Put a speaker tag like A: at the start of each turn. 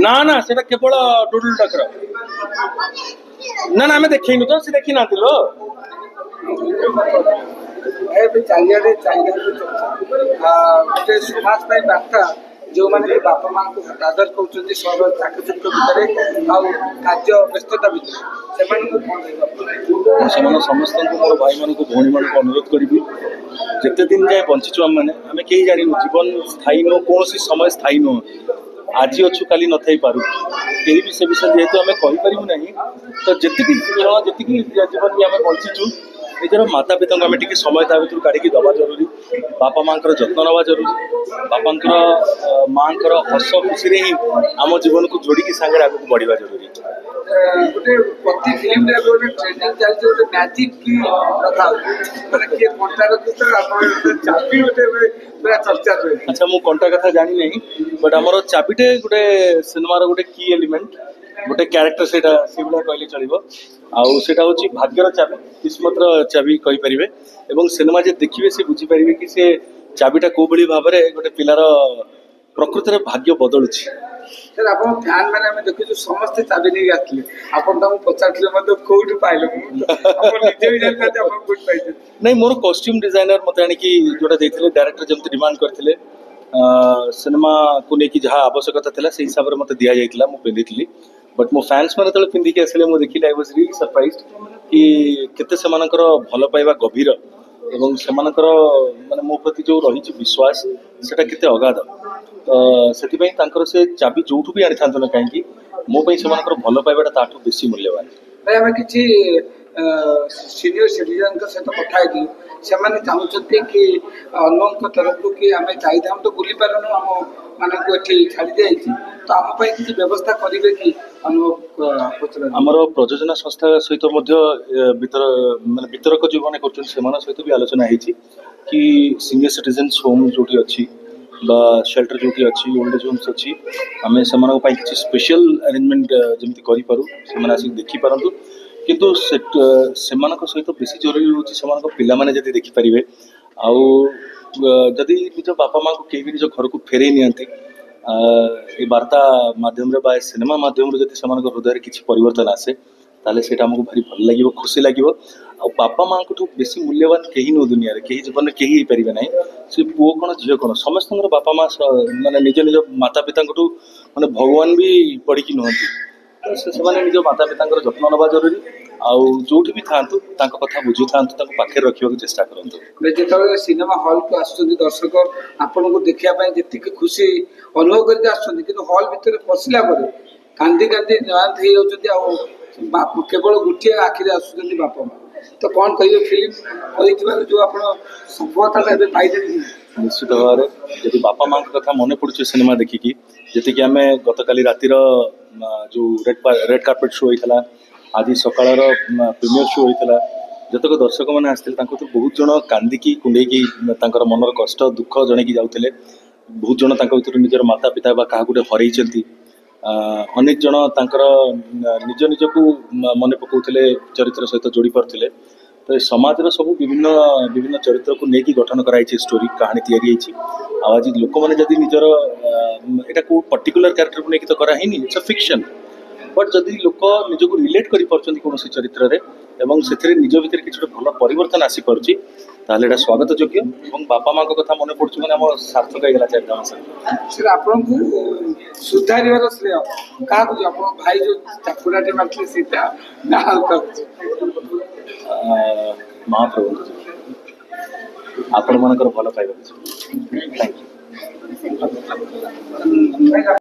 A: ना ना सेटा केवल डुडुल डकर ना ना आम देखनु तो से देखी ना लो
B: चारिड़े गोटे समाज बार्ता जो मैंने बापा माँ को हतादर कर चाकचक भितर कार्य व्यस्तता
A: से समस्त मोर भाई मान भौणी मान अनुरोध करी जिते दिन जाए बंचीचु आम मैंने आम कहीं जानी जीवन स्थायी नुह कौन समय स्थायी नुह आज अच्छु काली न थी पारू कहीं भी से विषय जेहेतु आम कहींपारू ना तो जी जीवन भी आम बंचीचु निजर माता पिता आम टे समय ता भर काढ़ी दवा जरूरी बापा माँ जत्न नवा जरूरी बापा माँ हस खुशी ही आम जीवन को जोड़ी सागर आगे बढ़ा जरूरी
B: गोटे प्रति फिल्म गोटे ट्रेनिंग चलती गोटे मैजिक की कथा माने किए कंटा रखित आप चाबी गोटे पूरा चर्चा रहे।
A: अच्छा मु कंटा कथा जानी नहीं बट आमर चाबिटे गोटे सिनेमार गोटे की एलिमेंट गोटे क्यारेक्टर सेटा सेभलिया कहले चलिबो आउ सेटा होची भाग्यर चाबी किस्मतर चाबी कहि परिबे एवं सिनेमा जे देखिबे से बुझी परिबे कि से चाबिटा को बळी भाबरे गोटे पिलार प्रकृतिर भाग्य बदलुची।
B: सर आप फैन मैंने आम देखु समस्त चाबी नहीं आसले आपन पचारे कौट पाइल
A: नहीं मोर कॉस्ट्यूम डिजाइनर मत आनिकी जोटा देथिले डायरेक्टर जमते डिमांड करथिले सिनेमा को लेकिन जहाँ आवश्यकता था से हिसाब से मत दि जाइए मुझे पिंधि बट मो फैंस मैंने जो पिंधिक आसिले मुझे देखिए आई वाज रियली सरप्राइज्ड कि केते सेमानकर भल पाइबा गभीर एवं सेमानकर माने मो प्रति जो रही विश्वास सेटा केते अगाध तो से चाबी जो भी आनी था ना कहीं मो सेमानकर भल पाइबाटा ताठू बेसी मूल्यवान
B: भाई आम कि सीनियर सिटीजन सहित कथी से चाहते कि अनुभव तरफ कि आम चाहिए तो बुली पारूँ आम मानक ये छाड़ी दी तो आम किसी व्यवस्था करेंगे कि अनुभव
A: आमर प्रयोजना संस्था सहित माने वितरक जो मैंने कर सहित भी आलोचना होती कि सीनियर सिटीजन्स होम जो अच्छी शेल्टर जो अच्छी ओल्ड एज होम्स अच्छी आम से किसी स्पेशल अरेंजमेंट जमी करूँ आसिक देखिपारतु किंतु सहित बेसी जरूरी हूँ पिलाने जब देखिपारे आदि निज बापा माँ को कहीं भी निज घर को फेरे नियंती ये वार्ता माध्यम सिनेमा माध्यम जब हृदय किसी परिवर्तन आसे ताले सेटा हमको भारी भल लगे खुशी लगे आ बापा माँ को बेसी मूल्यवान कहीं नो दुनिया कहीं जीवन में कहीं पारे ना से पुओ कौन झील कौन समस्त बापा माँ माने निज निज माता पिता माने भगवान भी पढ़ी नुहति से निज माता पिता जत्न नवा जरूरी आउ जो भी था कथा बुझी था पाखे रखा चेष्टा करूँ
B: जो सिनेमा हॉल को आस दर्शक आपन को देखापी जी खुशी अनुभव करके हॉल भितर पशिला कांदी कांदी नयांत हो केवल गोटे आखिरी आसुच्च बापा माँ तो कौन कहे फिल्म जो आप सफलता
A: निश्चित भाव में जब बापा माँ कथा मन पड़े सिनेमा देखिकी जी कि आम गत काली रातिर जो रेड कार्पेट शो होता आज सकाळ प्रीमियर शो होता जतक दर्शक मैंने आसते तो बहुत जन कांदिकी कुंडेकी मनर कष्ट दुख जन की जाते बहुत जन भर निजर माता पिता क्या गोटे हरई अनेक जन निज निज को मन पकाउले चरित्र सहित जोड़ी पारे तो समाज सब विभिन्न विभिन्न चरित्र को लेकिन गठन कराई स्टोरी कहानी या आज लोक मैंने जब निजर यहाँ को पर्टिकुलर क्यारेक्टर को लेकिन तो कराही इट्स अ फिक्शन बट जदि लोक निजक रिलेट कर कौन चरित्र से निज भितर किसी भल परिवर्तन आसी पार्टी ताले एटा स्वागत योग्य और बापा माँ कथा मन पड़े मैंने आम सार्थक होगा 4 मास
B: सर आपन सुधार श्रेय क्या भाई जो चापुराटे मारते सीता
A: महाप्रभु आपण मानकर भल पाइबा थैंक यू।